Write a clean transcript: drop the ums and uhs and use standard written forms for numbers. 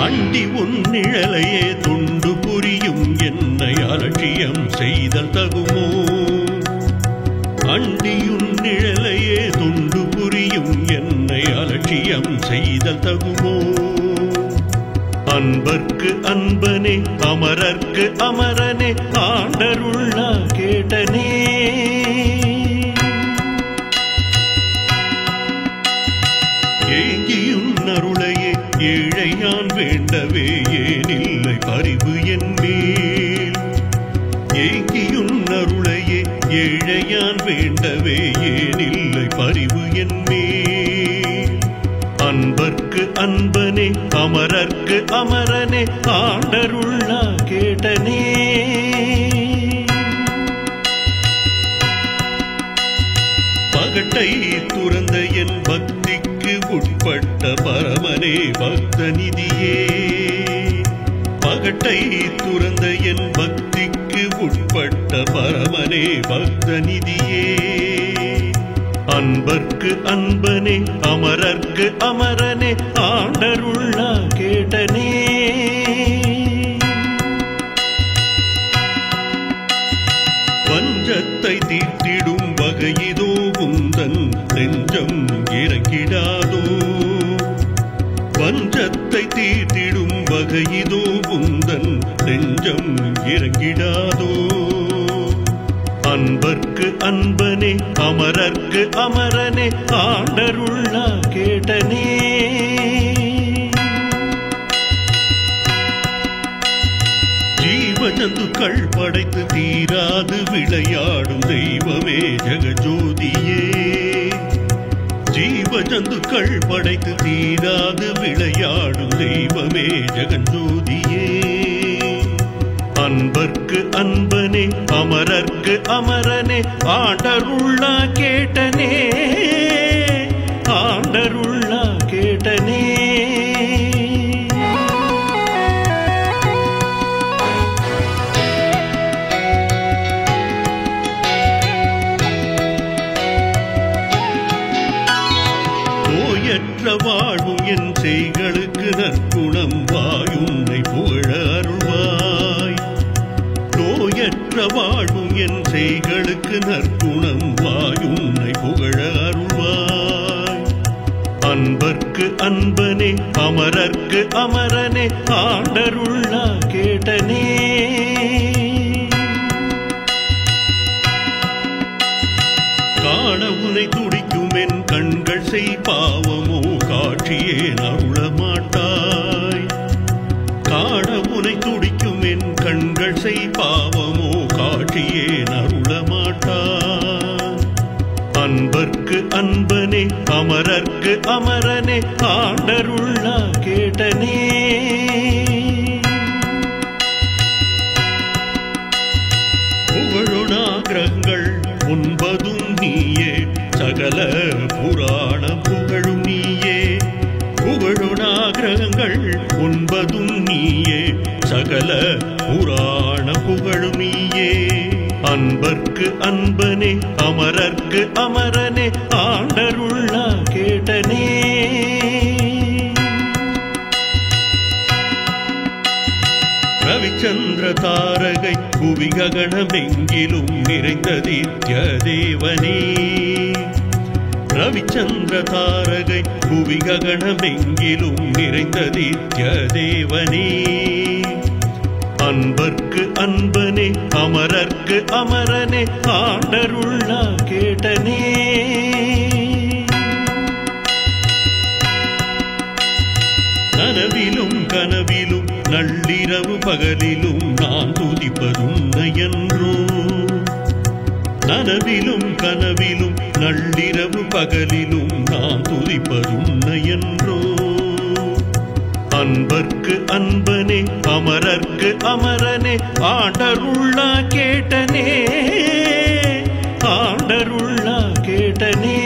அண்டி உன் நிழலையே துண்டு புரியும் என்னை அலட்சியம் செய்தல் தகுமோ? அண்டியுன் நிழலையே துண்டு புரியும் என்னை அலட்சியம் செய்தல் தகுமோ? அன்பர்க்கு அன்பனே அமரர்க்கு அமரனே ஆண்டருள்ளா கேட்டனே. ஏங்கியுன் அருளையே ஏழையான் வேண்டவே ஏனில்லை பரிவு என் மேல். ஏங்கியுன் அருளையே ஏழையான் வேண்டவே ஏனில்லை பரிவு என் மேல். அன்பர்க்கு அன்பனே அமரர்க்கு அமரனே ஆண்டருள்ளா கேட்டனே. பகட்டை துறந்த என் பக்திக்கு உட்பட்ட பரமனே பக்த நிதியே. பகட்டை துறந்த என் பக்திக்கு உட்பட்ட பரமனே பக்த நிதியே. அன்பர்க்கு அன்பனே அமரர்க்கு அமரனே ஆண்டருள்ளா கேட்டனே. வஞ்சத்தை தீர்த்திடும் வகையிதோ உந்தன் நெஞ்சம் இறங்கிடாதோ? வஞ்சத்தை தீர்த்திடும் வகையிதோ உந்தன் நெஞ்சம் இறங்கிடாதோ? அன்பர்க்கு அன்பனே அமரர்க்கு அமரனே ஆண்டருள்ளா கேட்டனே. ஜீவஜந்துக்கள் படைத்து தீராது விளையாடும் தெய்வமே ஜெகஜோதியே. ஜீவஜந்துக்கள் படைத்து தீராது விளையாடும் தெய்வமே ஜெகஜோதியே. அன்பர்க்கு அன்பனே அமரர்க்கு அமரனே ஆண்டருள்ளா கேட்டனே. ஆண்டருள்ளா கேட்டனே. நோயற்ற வாழும் என் செய்களுக்கு நற்குணம் வாயுன்னை புகழ அருள்வாய். நோயற்ற வாழும் என் செய்களுக்கு நற்குணம் வாயுன்னை புகழ அருள்வாய். அன்பர்க்கு அன்பனே அமரர்க்கு அமரனே ஆண்டருள்ளா கேட்டனே. காண உனை துடிக்கும் என் கண்கள் செய் பாவமோ காட்சியே அருளமாட்டாய். காண உனை துடிக்கும் என் கண்கள் செய் பாவமோ காட்சியே அருளமாட்டாய். அன்பர்க்கு அன்பனே அமரர்க்கு அமரனே ஆண்டருள்ளா கேட்டனே. புகழுணாகிரகங்கள் உண்பதும் நீயே சகல புராண புகழும் நீயே. புகழுணாகிரகங்கள் உண்பதும் நீயே சகல புராண புகழும் நீயே. அன்பர்க்கு அன்பனே அமரர்க்கு அமரனே ஆண்டருள்ளா கேட்டனே. ரவிச்சந்திர தாரகை புவிககணமெங்கிலும் நிறைந்த நித்ய தேவனே. ரவிச்சந்திர தாரகை புவிககணமெங்கிலும் நிறைந்த நித்ய தேவனே. அன்பர்க்கு அன்பனே அமரர்க்கு அமரனே ஆண்டருள்ளா கேட்டனே. நனவிலும் கனவிலும் நள்ளிரவு பகலிலும் நான் துதிப்பதுன்னையன்றோ? நனவிலும் கனவிலும் நள்ளிரவு பகலிலும் நான் துதிப்பதுன்னையன்றோ? அன்பர்க்கு அன்பனே அமரர்க்கு அமரனே ஆண்டருள்ளா கேட்டனே. ஆண்டருள்ளா கேட்டனே.